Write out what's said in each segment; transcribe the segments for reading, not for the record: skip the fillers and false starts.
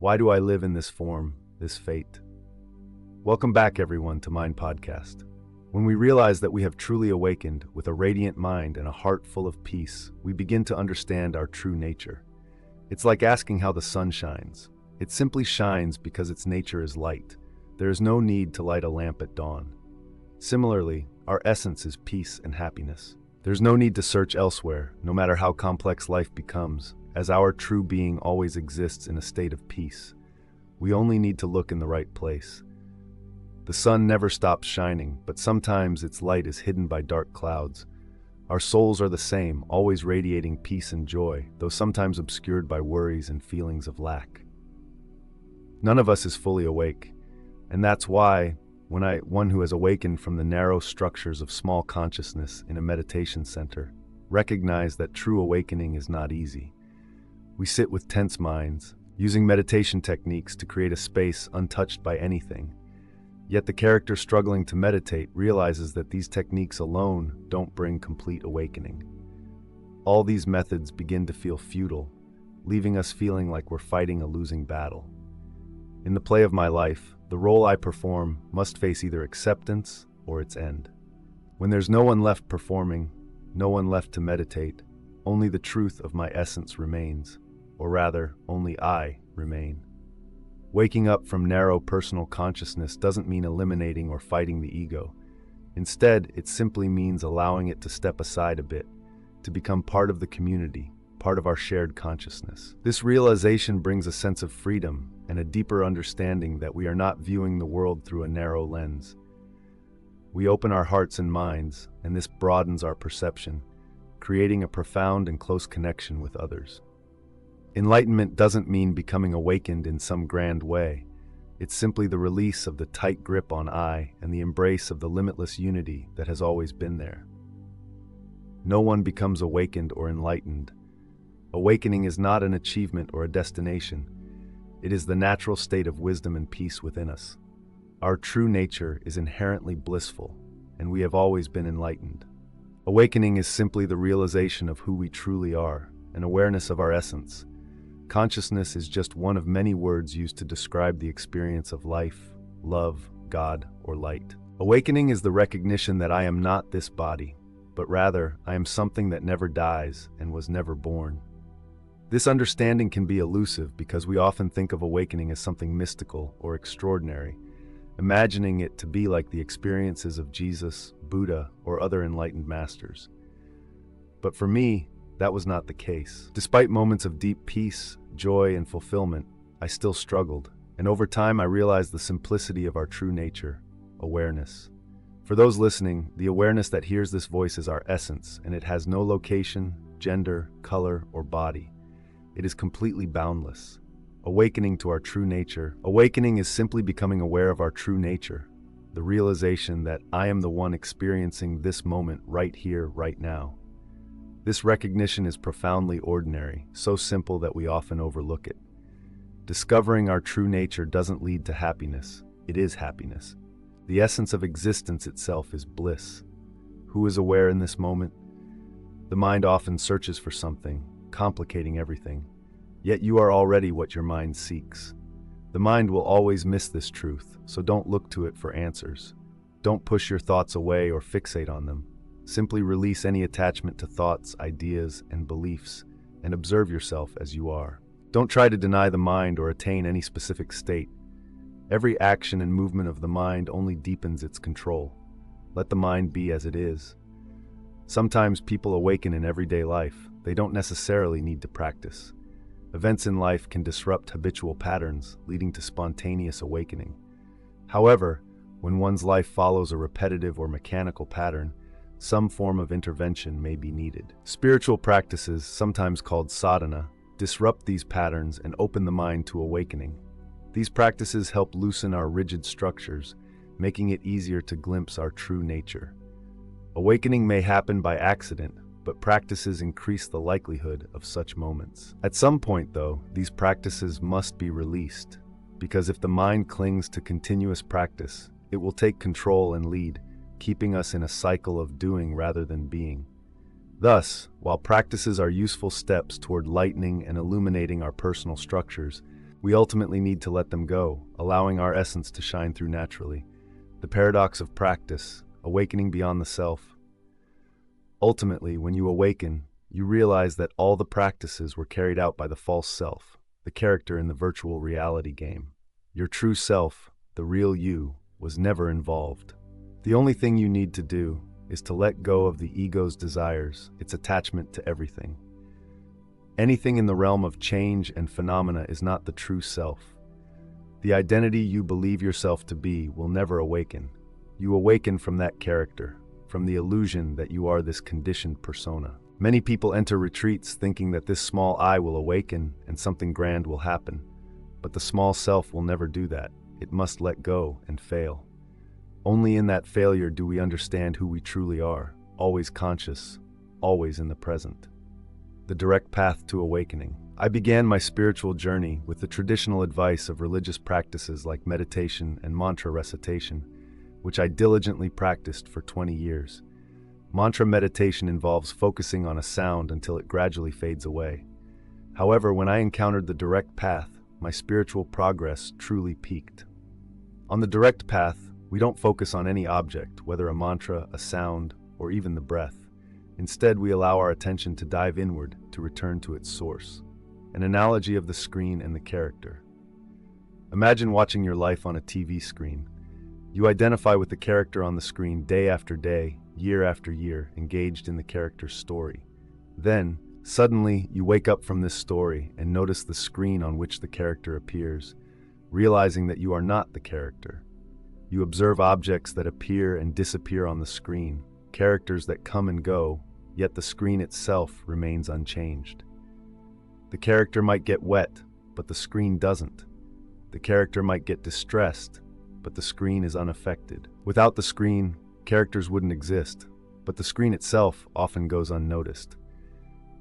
Why do I live in this form, this fate? Welcome back, everyone, to Mind Podcast. When we realize that we have truly awakened with a radiant mind and a heart full of peace, we begin to understand our true nature. It's like asking how the sun shines. It simply shines because its nature is light. There is no need to light a lamp at dawn. Similarly, our essence is peace and happiness. There's no need to search elsewhere, no matter how complex life becomes, as our true being always exists in a state of peace. We only need to look in the right place. The sun never stops shining, but sometimes its light is hidden by dark clouds. Our souls are the same, always radiating peace and joy, though sometimes obscured by worries and feelings of lack. None of us is fully awake, and that's why, one who has awakened from the narrow structures of small consciousness in a meditation center, recognize that true awakening is not easy. We sit with tense minds, using meditation techniques to create a space untouched by anything. Yet the character struggling to meditate realizes that these techniques alone don't bring complete awakening. All these methods begin to feel futile, leaving us feeling like we're fighting a losing battle. In the play of my life, the role I perform must face either acceptance or its end. When there's no one left performing, no one left to meditate, only the truth of my essence remains, or rather, only I remain. Waking up from narrow personal consciousness doesn't mean eliminating or fighting the ego. Instead, it simply means allowing it to step aside a bit, to become part of the community, part of our shared consciousness. This realization brings a sense of freedom and a deeper understanding that we are not viewing the world through a narrow lens. We open our hearts and minds, and this broadens our perception, creating a profound and close connection with others. Enlightenment doesn't mean becoming awakened in some grand way. It's simply the release of the tight grip on I and the embrace of the limitless unity that has always been there. No one becomes awakened or enlightened. Awakening is not an achievement or a destination. It is the natural state of wisdom and peace within us. Our true nature is inherently blissful, and we have always been enlightened. Awakening is simply the realization of who we truly are, an awareness of our essence. Consciousness is just one of many words used to describe the experience of life, love, God, or light. Awakening is the recognition that I am not this body, but rather I am something that never dies and was never born. This understanding can be elusive because we often think of awakening as something mystical or extraordinary, imagining it to be like the experiences of Jesus, Buddha, or other enlightened masters. But for me, that was not the case. Despite moments of deep peace, joy, and fulfillment, I still struggled, and over time I realized the simplicity of our true nature, awareness. For those listening, the awareness that hears this voice is our essence, and it has no location, gender, color, or body. It is completely boundless. Awakening to our true nature. Awakening is simply becoming aware of our true nature, the realization that I am the one experiencing this moment right here, right now. This recognition is profoundly ordinary, so simple that we often overlook it. Discovering our true nature doesn't lead to happiness, it is happiness. The essence of existence itself is bliss. Who is aware in this moment? The mind often searches for something, complicating everything. Yet you are already what your mind seeks. The mind will always miss this truth, so don't look to it for answers. Don't push your thoughts away or fixate on them. Simply release any attachment to thoughts, ideas, and beliefs, and observe yourself as you are. Don't try to deny the mind or attain any specific state. Every action and movement of the mind only deepens its control. Let the mind be as it is. Sometimes people awaken in everyday life. They don't necessarily need to practice. Events in life can disrupt habitual patterns, leading to spontaneous awakening. However, when one's life follows a repetitive or mechanical pattern, some form of intervention may be needed. Spiritual practices, sometimes called sadhana, disrupt these patterns and open the mind to awakening. These practices help loosen our rigid structures, making it easier to glimpse our true nature. Awakening may happen by accident, but practices increase the likelihood of such moments. At some point, though, these practices must be released, because if the mind clings to continuous practice, it will take control and lead, keeping us in a cycle of doing rather than being. Thus, while practices are useful steps toward lightening and illuminating our personal structures, we ultimately need to let them go, allowing our essence to shine through naturally. The paradox of practice, awakening beyond the self. Ultimately, when you awaken, you realize that all the practices were carried out by the false self, the character in the virtual reality game. Your true self, the real you, was never involved. The only thing you need to do is to let go of the ego's desires, its attachment to everything. Anything in the realm of change and phenomena is not the true self. The identity you believe yourself to be will never awaken. You awaken from that character, from the illusion that you are this conditioned persona. Many people enter retreats thinking that this small I will awaken and something grand will happen. But the small self will never do that. It must let go and fail. Only in that failure do we understand who we truly are, always conscious, always in the present. The direct path to awakening. I began my spiritual journey with the traditional advice of religious practices like meditation and mantra recitation, which I diligently practiced for 20 years. Mantra meditation involves focusing on a sound until it gradually fades away. However, when I encountered the direct path, my spiritual progress truly peaked. On the direct path, we don't focus on any object, whether a mantra, a sound, or even the breath. Instead, we allow our attention to dive inward to return to its source. An analogy of the screen and the character. Imagine watching your life on a TV screen. You identify with the character on the screen day after day, year after year, engaged in the character's story. Then, suddenly, you wake up from this story and notice the screen on which the character appears, realizing that you are not the character. You observe objects that appear and disappear on the screen, characters that come and go, yet the screen itself remains unchanged. The character might get wet, but the screen doesn't. The character might get distressed, but the screen is unaffected. Without the screen, characters wouldn't exist, but the screen itself often goes unnoticed.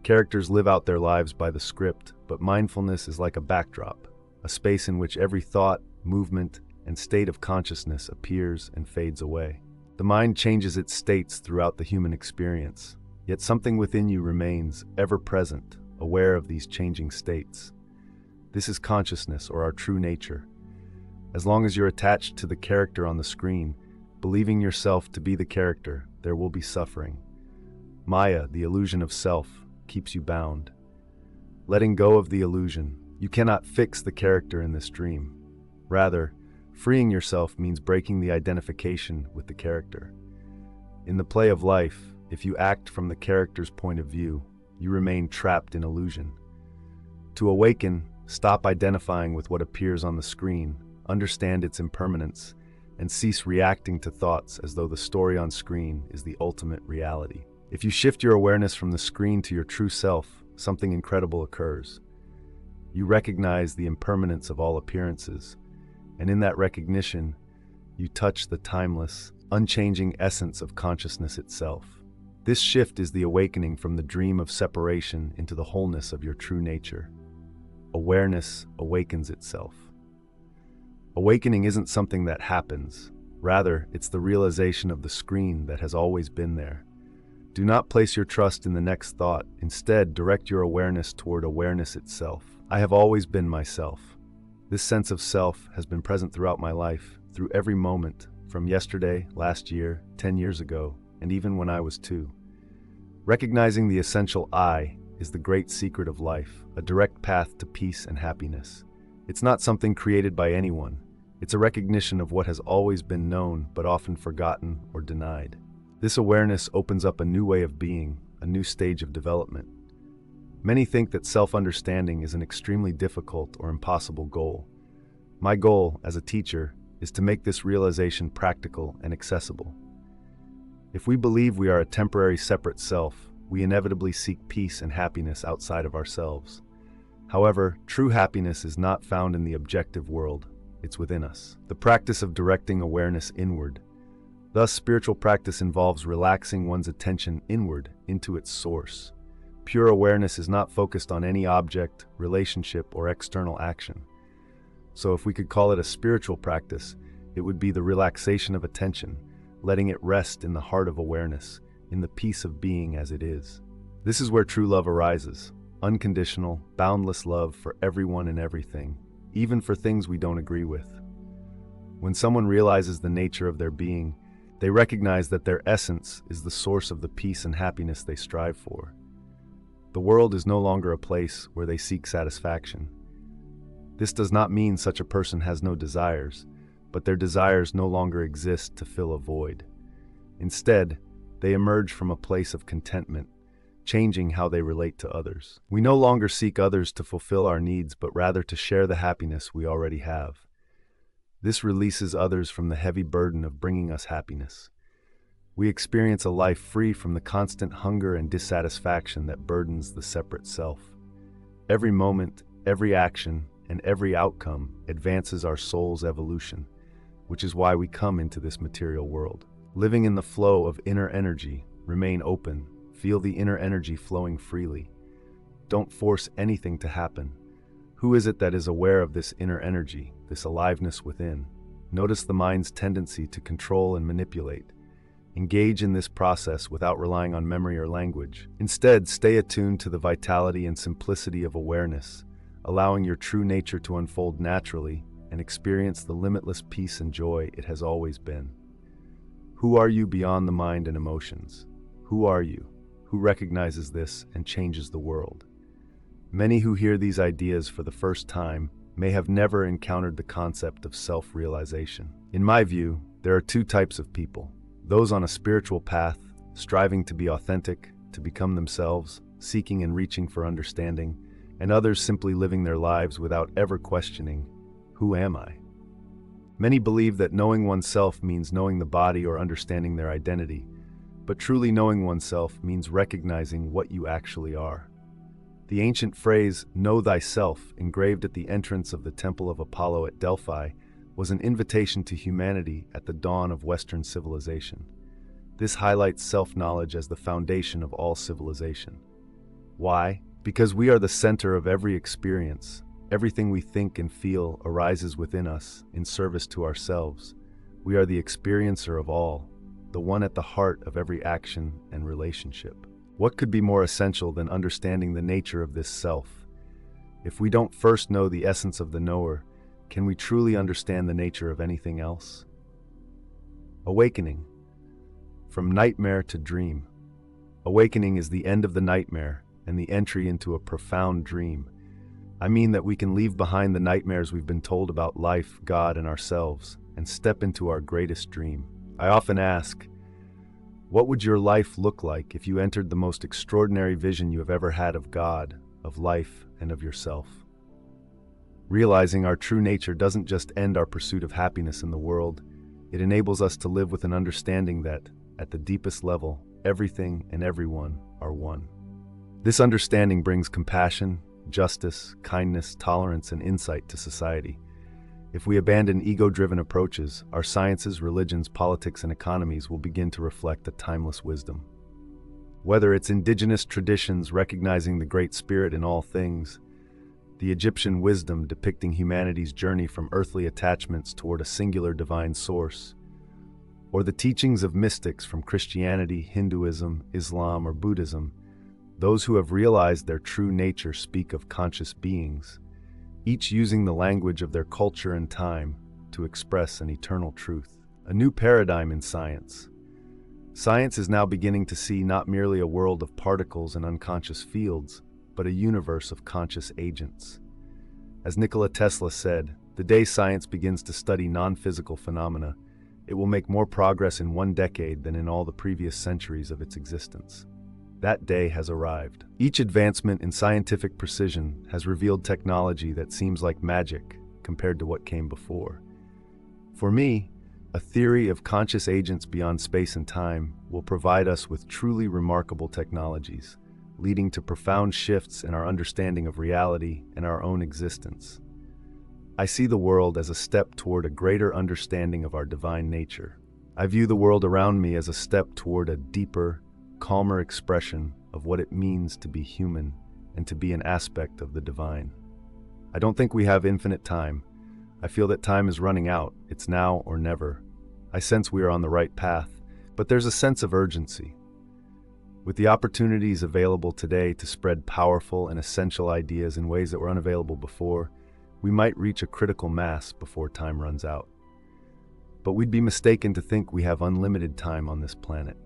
Characters live out their lives by the script, but mindfulness is like a backdrop, a space in which every thought, movement, and state of consciousness appears and fades away. The mind changes its states throughout the human experience, yet something within you remains ever present, aware of these changing states. This is consciousness, or our true nature. As long as you're attached to the character on the screen, believing yourself to be the character, there will be suffering. Maya, the illusion of self, keeps you bound. Letting go of the illusion, you cannot fix the character in this dream. Rather, freeing yourself means breaking the identification with the character. In the play of life, if you act from the character's point of view, you remain trapped in illusion. To awaken, stop identifying with what appears on the screen, understand its impermanence, and cease reacting to thoughts as though the story on screen is the ultimate reality. If you shift your awareness from the screen to your true self, something incredible occurs. You recognize the impermanence of all appearances, and in that recognition, you touch the timeless, unchanging essence of consciousness itself. This shift is the awakening from the dream of separation into the wholeness of your true nature. Awareness awakens itself. Awakening isn't something that happens. Rather, it's the realization of the screen that has always been there. Do not place your trust in the next thought. Instead, direct your awareness toward awareness itself. I have always been myself. This sense of self has been present throughout my life, through every moment, from yesterday, last year, 10 years ago, and even when I was 2. Recognizing the essential I is the great secret of life, a direct path to peace and happiness. It's not something created by anyone. It's a recognition of what has always been known but often forgotten or denied. This awareness opens up a new way of being, a new stage of development. Many think that self-understanding is an extremely difficult or impossible goal. My goal, as a teacher, is to make this realization practical and accessible. If we believe we are a temporary separate self, we inevitably seek peace and happiness outside of ourselves. However, true happiness is not found in the objective world, it's within us. The practice of directing awareness inward. Thus, spiritual practice involves relaxing one's attention inward into its source. Pure awareness is not focused on any object, relationship, or external action. So if we could call it a spiritual practice, it would be the relaxation of attention, letting it rest in the heart of awareness, in the peace of being as it is. This is where true love arises, unconditional, boundless love for everyone and everything, even for things we don't agree with. When someone realizes the nature of their being, they recognize that their essence is the source of the peace and happiness they strive for. The world is no longer a place where they seek satisfaction. This does not mean such a person has no desires, but their desires no longer exist to fill a void. Instead, they emerge from a place of contentment, changing how they relate to others. We no longer seek others to fulfill our needs, but rather to share the happiness we already have. This releases others from the heavy burden of bringing us happiness. We experience a life free from the constant hunger and dissatisfaction that burdens the separate self. Every moment, every action, and every outcome advances our soul's evolution, which is why we come into this material world. Living in the flow of inner energy, remain open, feel the inner energy flowing freely. Don't force anything to happen. Who is it that is aware of this inner energy, this aliveness within? Notice the mind's tendency to control and manipulate. Engage in this process without relying on memory or language. Instead, stay attuned to the vitality and simplicity of awareness, allowing your true nature to unfold naturally and experience the limitless peace and joy it has always been. Who are you beyond the mind and emotions? Who are you? Who recognizes this and changes the world? Many who hear these ideas for the first time may have never encountered the concept of self-realization. In my view, there are two types of people: those on a spiritual path, striving to be authentic, to become themselves, seeking and reaching for understanding, and others simply living their lives without ever questioning, who am I? Many believe that knowing oneself means knowing the body or understanding their identity, but truly knowing oneself means recognizing what you actually are. The ancient phrase, "Know thyself," engraved at the entrance of the Temple of Apollo at Delphi, was an invitation to humanity at the dawn of Western civilization. This highlights self-knowledge as the foundation of all civilization. Why? Because we are the center of every experience. Everything we think and feel arises within us in service to ourselves. We are the experiencer of all, the one at the heart of every action and relationship. What could be more essential than understanding the nature of this self? If we don't first know the essence of the knower, can we truly understand the nature of anything else? Awakening. From nightmare to dream. Awakening is the end of the nightmare and the entry into a profound dream. I mean that we can leave behind the nightmares we've been told about life, God, and ourselves, and step into our greatest dream. I often ask, what would your life look like if you entered the most extraordinary vision you have ever had of God, of life, and of yourself? Realizing our true nature doesn't just end our pursuit of happiness in the world, it enables us to live with an understanding that, at the deepest level, everything and everyone are one. This understanding brings compassion, justice, kindness, tolerance, and insight to society. If we abandon ego-driven approaches, our sciences, religions, politics, and economies will begin to reflect a timeless wisdom. Whether it's indigenous traditions recognizing the Great Spirit in all things, the Egyptian wisdom depicting humanity's journey from earthly attachments toward a singular divine source, or the teachings of mystics from Christianity, Hinduism, Islam, or Buddhism, those who have realized their true nature speak of conscious beings, each using the language of their culture and time to express an eternal truth. A new paradigm in science. Science is now beginning to see not merely a world of particles and unconscious fields, but a universe of conscious agents. As Nikola Tesla said, the day science begins to study non-physical phenomena, it will make more progress in one decade than in all the previous centuries of its existence. That day has arrived. Each advancement in scientific precision has revealed technology that seems like magic compared to what came before. For me, a theory of conscious agents beyond space and time will provide us with truly remarkable technologies, leading to profound shifts in our understanding of reality and our own existence. I see the world as a step toward a greater understanding of our divine nature. I view the world around me as a step toward a deeper, calmer expression of what it means to be human and to be an aspect of the divine. I don't think we have infinite time. I feel that time is running out. It's now or never. I sense we are on the right path, but there's a sense of urgency. With the opportunities available today to spread powerful and essential ideas in ways that were unavailable before, we might reach a critical mass before time runs out. But we'd be mistaken to think we have unlimited time on this planet.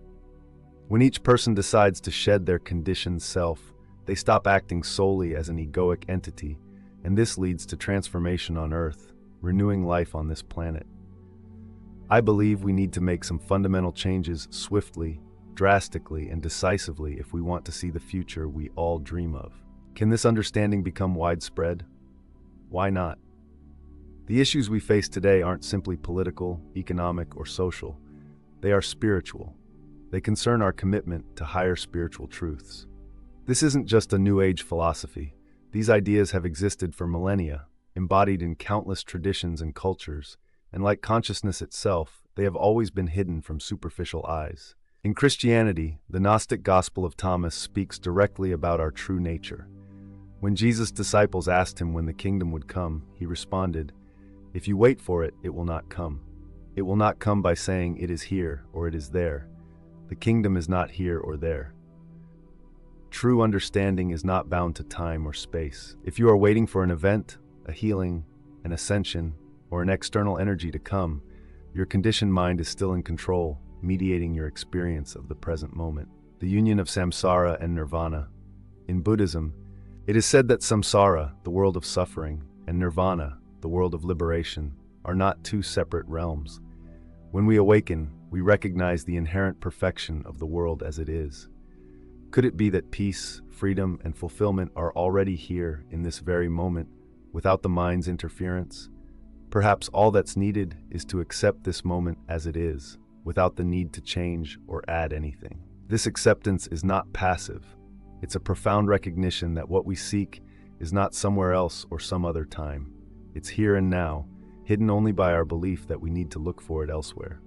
When each person decides to shed their conditioned self, they stop acting solely as an egoic entity, and this leads to transformation on Earth, renewing life on this planet. I believe we need to make some fundamental changes swiftly, drastically, and decisively if we want to see the future we all dream of. Can this understanding become widespread? Why not? The issues we face today aren't simply political, economic, or social. They are spiritual. They concern our commitment to higher spiritual truths. This isn't just a New Age philosophy. These ideas have existed for millennia, embodied in countless traditions and cultures, and like consciousness itself, they have always been hidden from superficial eyes. In Christianity, the Gnostic Gospel of Thomas speaks directly about our true nature. When Jesus' disciples asked him when the kingdom would come, he responded, "If you wait for it, it will not come. It will not come by saying it is here or it is there. The kingdom is not here or there." True understanding is not bound to time or space. If you are waiting for an event, a healing, an ascension, or an external energy to come, your conditioned mind is still in control, mediating your experience of the present moment. The union of samsara and nirvana. In Buddhism, it is said that samsara, the world of suffering, and nirvana, the world of liberation, are not two separate realms. When we awaken, we recognize the inherent perfection of the world as it is. Could it be that peace, freedom, and fulfillment are already here in this very moment, without the mind's interference? Perhaps all that's needed is to accept this moment as it is, without the need to change or add anything. This acceptance is not passive. It's a profound recognition that what we seek is not somewhere else or some other time. It's here and now, hidden only by our belief that we need to look for it elsewhere.